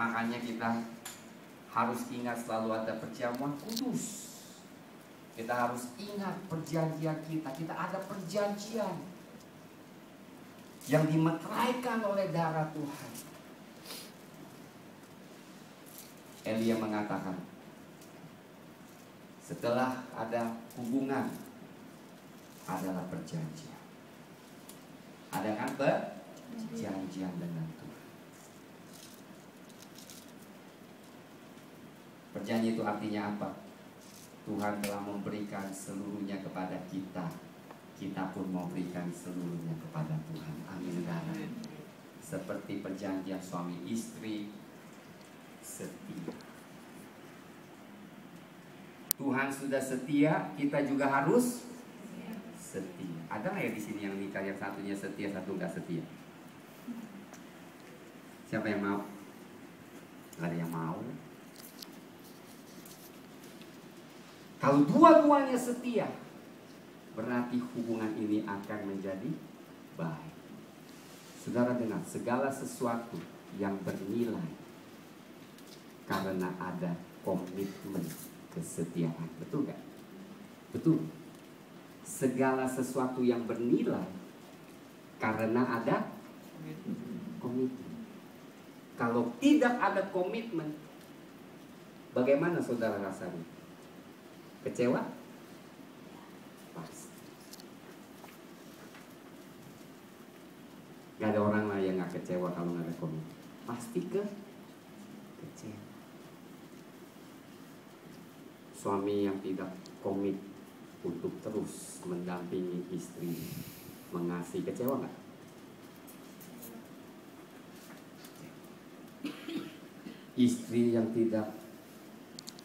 Makanya kita harus ingat selalu ada perjamuan kudus. Kita harus ingat perjanjian kita. Kita ada perjanjian yang dimeteraikan oleh darah Tuhan. Elia mengatakan, setelah ada hubungan adalah perjanjian. Ada kan perjanjian dengan Tuhan. Perjanjian itu artinya apa? Tuhan telah memberikan seluruhnya kepada kita. Kita pun memberikan seluruhnya kepada Tuhan. Amin. Seperti perjanjian suami istri setia. Tuhan sudah setia, kita juga harus setia. Ada nggak ya di sini yang nikah yang satunya setia, satu nggak setia? Siapa yang mau? Nggak ada yang mau. Kalau dua-duanya setia, berarti hubungan ini akan menjadi baik. Saudara dengar, segala sesuatu yang bernilai karena ada komitmen kesetiaan. Betul gak? Betul. Segala sesuatu yang bernilai karena ada komitmen. Kalau tidak ada komitmen, bagaimana saudara rasanya? Kecewa? Pasti. Gak ada orang lah yang gak kecewa kalau gak ada komitmen. Pasti kecewa. Suami yang tidak komit untuk terus mendampingi istri, mengasihi, kecewa gak? Istri yang tidak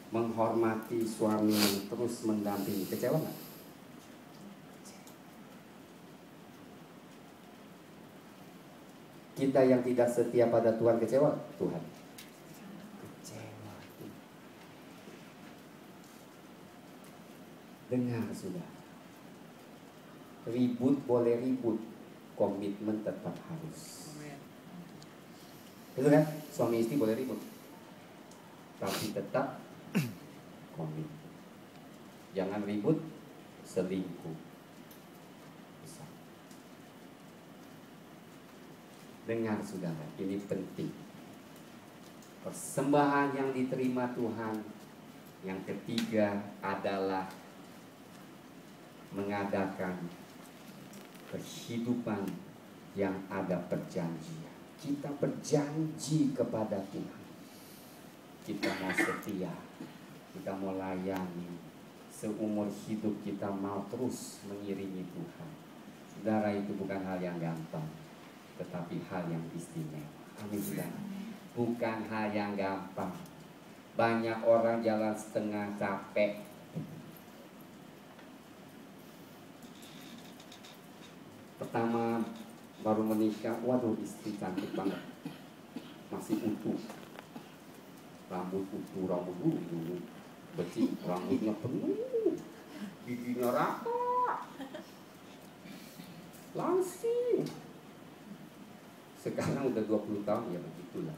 menghormati suami yang terus mendampingi, kecewa nggak? Kita yang tidak setia pada Tuhan, kecewa Tuhan? Kecewa. Dengar sudah, ribut boleh ribut, komitmen tetap harus. Itu kan, suami istri boleh ribut, tapi tetap komit. Jangan ribut, selingkuh. Bisa. Dengar saudara, ini penting. Persembahan yang diterima Tuhan yang ketiga adalah mengadakan kehidupan yang ada perjanjian. Kita berjanji kepada Tuhan, kita mau setia, kita mau layani, seumur hidup kita mau terus mengiringi Tuhan. Saudara, itu bukan hal yang gampang, tetapi hal yang istimewa. Amin saudara. Bukan hal yang gampang. Banyak orang jalan setengah, capek. Pertama baru menikah, waduh istri cantik banget, masih utuh, rambut utuh, rambut dulu bersih, rambutnya penuh, giginya rata, langsing. Sekarang udah 20 tahun, ya begitulah,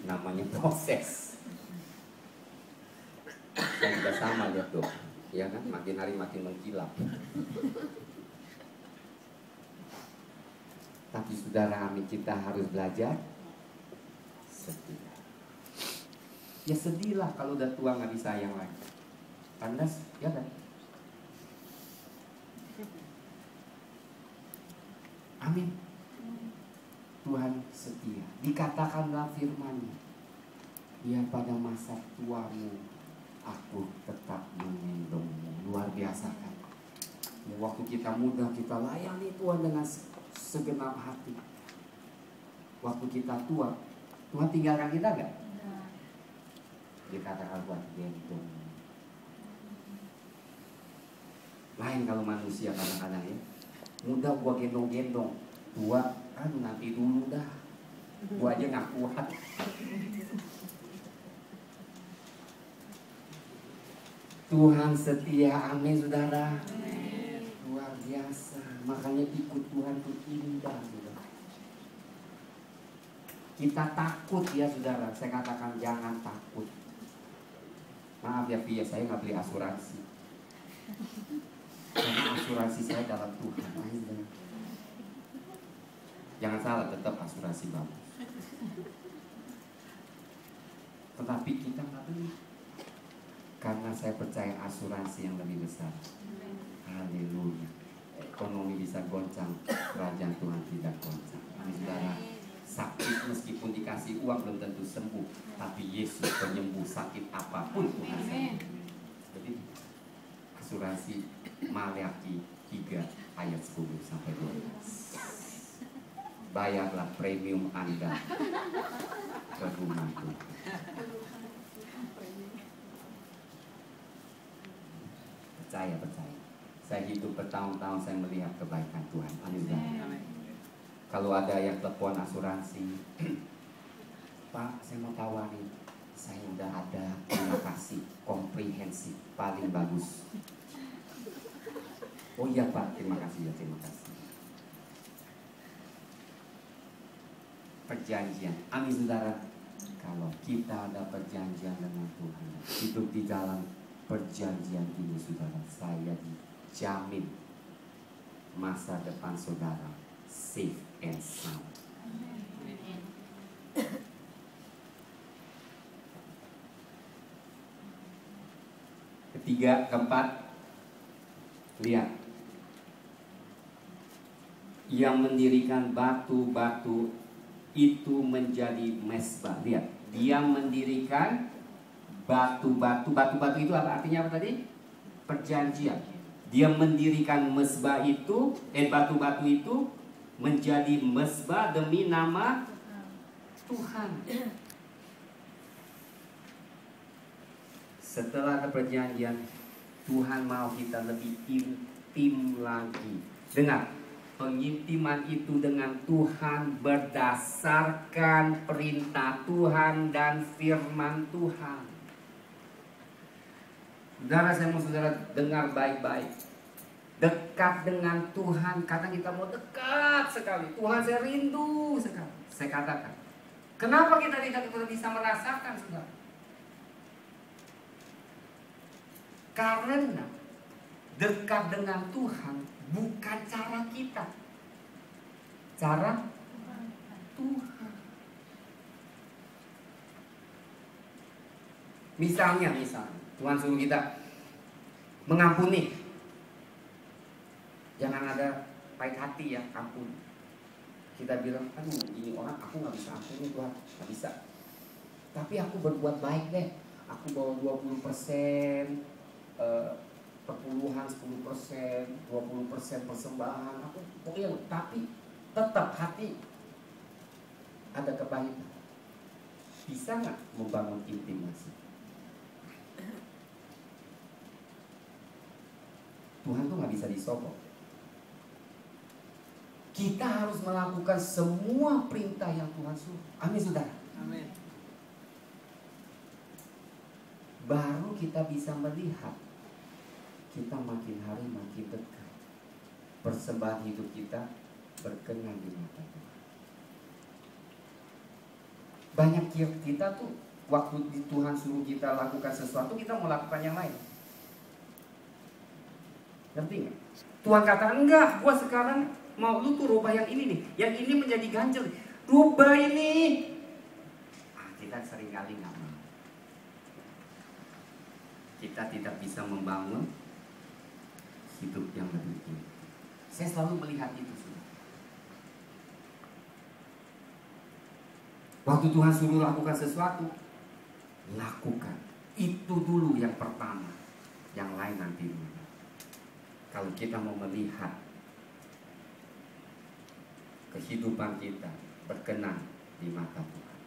namanya proses. Saya juga sama lihat tuh, ya kan, makin hari makin mengkilap. Tapi saudara, amin, kita harus belajar setia. Ya sedihlah kalau udah tua gak disayang lagi. Kandas, ya kan? Amin. Tuhan setia. Dikatakanlah firman-Nya, ya pada masa tuamu aku tetap menggendongmu. Luar biasa kan? Ya, waktu kita muda kita layani Tuhan dengan segenap hati. Waktu kita tua, Tuhan tinggalkan kita gak? Dikatakan buat gendong. Lain kalau manusia kadang-kadang ya, muda gua gendong-gendong, tua kan nanti dulu dah, gua aja gak kuat. Tuhan setia, amin saudara. Luar biasa. Makanya ikut Tuhan itu indah saudara. Kita takut ya saudara. Saya katakan jangan takut. Maaf ya Pia, saya nggak beli asuransi. Karena asuransi saya dalam Tuhan. Jangan salah, tetap asuransi bagus. Tetapi kita nggak beli. Karena saya percaya asuransi yang lebih besar. Haleluya. Ekonomi bisa goncang, kerajaan Tuhan tidak goncang. Saudara, sakit meskipun dikasih uang belum tentu sembuh, tapi Yesus penyembuh sakit apapun Tuhan sembuh. Jadi asuransi Maliaki 3 ayat 10 sampai 12. Bayarlah premium Anda ke rumah Tuhan. Percaya. Saya hidup bertahun-tahun, saya melihat kebaikan Tuhan. Amin. Kalau ada yang telepon asuransi, Pak, saya mau tawarin, saya udah ada, terima kasih, komprehensif, paling bagus. Oh iya Pak, terima kasih ya, terima kasih. Perjanjian, amin saudara. Kalau kita ada perjanjian dengan Tuhan, hidup di dalam perjanjian ini saudara, saya dijamin masa depan saudara safe and sound. Ketiga, keempat, lihat, yang mendirikan batu-batu itu menjadi mesbah. Lihat, dia mendirikan batu-batu. Batu-batu itu apa artinya? Apa tadi? Perjanjian. Dia mendirikan mesbah itu, batu-batu itu menjadi mesbah demi nama Tuhan. Setelah perjanjian, Tuhan mau kita lebih intim lagi. Dengar, pengintiman itu dengan Tuhan berdasarkan perintah Tuhan dan firman Tuhan. Saudara, saya mau saudara dengar baik-baik. Dekat dengan Tuhan, karena kita mau dekat sekali. Tuhan, saya rindu sekali. Saya katakan, kenapa kita tidak bisa merasakan, saudara? Karena dekat dengan Tuhan bukan cara kita, cara Tuhan. Misalnya Tuhan suruh kita mengampuni. Jangan ada pahit hati ya, ampun. Kita bilang, aduh ini orang aku gak bisa ampuni Tuhan, gak bisa. Tapi aku berbuat baik deh. Aku bawa 20% perpuluhan, 10%, 20% persembahan. Aku pokoknya, tapi tetap hati ada kepahitan. Bisa gak membangun intimasi? Tuhan tuh gak bisa disogok. Kita harus melakukan semua perintah yang Tuhan suruh. Amin saudara. Amin. Baru kita bisa melihat kita makin hari makin dekat. Persembahan hidup kita berkenan di mata Tuhan. Banyak kita tuh waktu Tuhan suruh kita lakukan sesuatu, kita mau lakukan yang lain. Ngerti nggak? Tuhan katakan enggak, gua sekarang mau lu tuh rubah yang ini nih, yang ini menjadi ganjel, rubah ini. Kita seringkali nggak mau. Kita tidak bisa membangun hidup yang lebih tinggi. Saya selalu melihat itu. Waktu Tuhan suruh lakukan sesuatu, lakukan. Itu dulu yang pertama, yang lain nanti dulu. Kalau kita mau melihat kehidupan kita berkenan di mata Tuhan,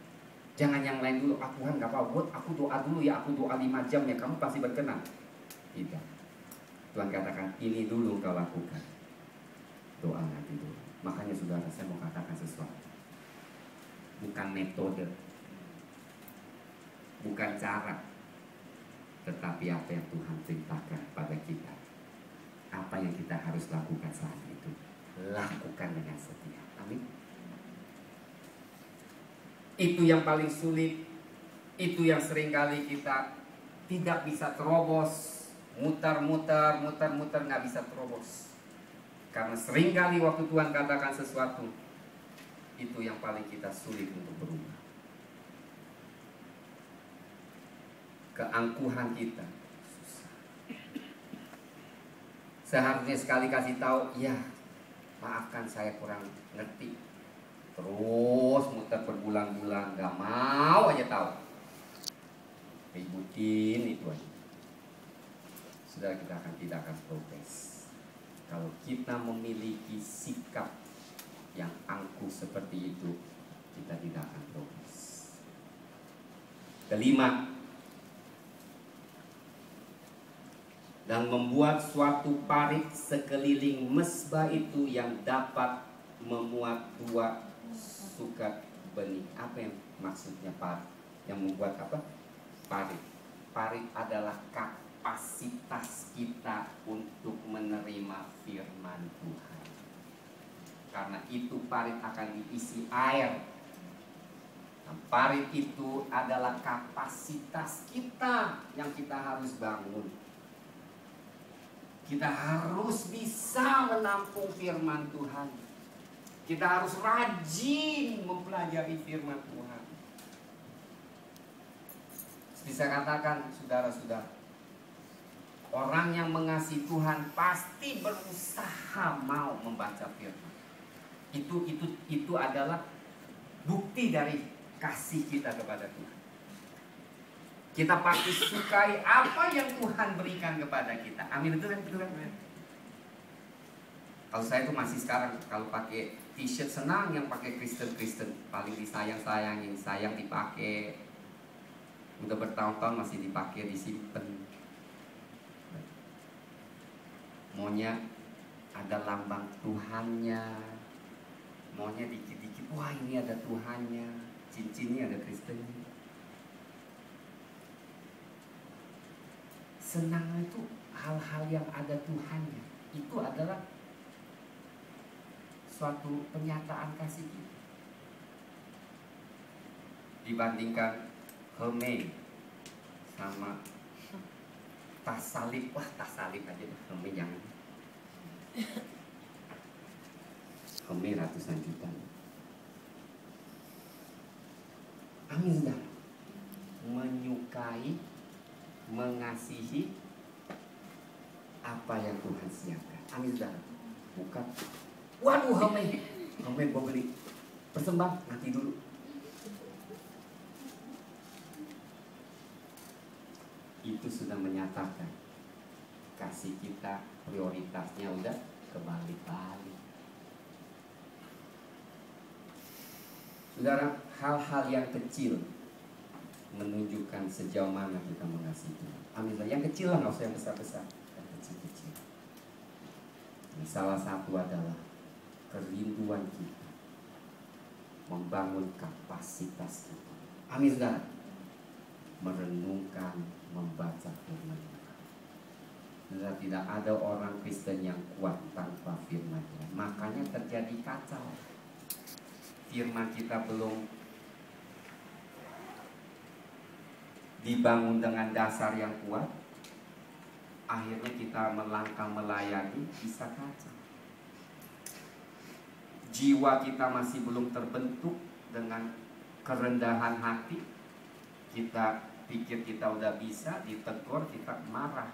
jangan yang lain dulu. Tuhan gak apa-apa, aku doa dulu ya, aku doa 5 jam ya, kamu pasti berkenan. Tidak. Tuhan katakan, ini dulu kau lakukan, doa nanti dulu. Makanya saudara, saya mau katakan sesuatu. Bukan metode, bukan cara, tetapi apa yang Tuhan perintahkan pada kita. Apa yang kita harus lakukan saat itu, lakukan dengan setia. Amin. Itu yang paling sulit. Itu yang seringkali kita tidak bisa terobos. Mutar-mutar nggak bisa terobos. Karena seringkali waktu Tuhan katakan sesuatu, itu yang paling kita sulit untuk berubah. Keangkuhan kita susah. Seharusnya sekali kasih tahu, ya maafkan saya kurang ngerti. Terus muter berbulan-bulan, gak mau aja tahu. Ributin itu aja. Sudah, kita tidak akan progres. Kalau kita memiliki sikap yang angkuh seperti itu, kita tidak akan progres. Kelima, dan membuat suatu parit sekeliling mezbah itu yang dapat memuat 2 sukat benih. Apa yang maksudnya parit? Yang membuat apa? Parit. Parit adalah kapasitas kita untuk menerima firman Tuhan. Karena itu parit akan diisi air. Nah, parit itu adalah kapasitas kita yang kita harus bangun. Kita harus bisa menampung firman Tuhan. Kita harus rajin mempelajari firman Tuhan. Bisa katakan, saudara-saudara, orang yang mengasihi Tuhan pasti berusaha mau membaca firman. Itu adalah bukti dari kasih kita kepada Tuhan. Kita pasti sukai apa yang Tuhan berikan kepada kita. Amin, itu kan? Kalau saya tuh masih sekarang kalau pakai t-shirt senang, yang pakai Kristen paling disayang-sayangin, sayang dipakai. Udah bertahun-tahun masih dipakai, disimpan. Maunya ada lambang Tuhannya. Maunya dikit-dikit, wah ini ada Tuhannya. Cincinnya ada Kristennya. Senang itu hal-hal yang ada Tuhannya. Itu adalah suatu penyataan kasih kita. Dibandingkan Hermes sama tas salib. Wah, tas salib aja deh, Hermes jangan. Hermes ratusan juta. Amin, sudah. Menyukai, mengasihi apa yang Tuhan siapkan. Amin, saudara. Bukan, waduh Hermes gue beli, persembah nanti dulu. Itu sudah menyatakan kasih kita prioritasnya udah kebalik-balik. Saudara, hal-hal yang kecil menunjukkan sejauh mana kita mengasihi Tuhan. Amin. Yang kecil lah, nggak usah yang besar-besar, yang kecil-kecil. Salah satu adalah kerinduan kita membangun kapasitas kita. Amin, saudara. Merenungkan, membaca firman Tuhan. Saudara, tidak ada orang Kristen yang kuat tanpa firman Tuhan. Makanya terjadi kacau. Firman kita belum dibangun dengan dasar yang kuat, akhirnya kita melangkah melayani bisa kacau. Jiwa kita masih belum terbentuk dengan kerendahan hati. Kita pikir kita udah bisa, ditegur kita marah.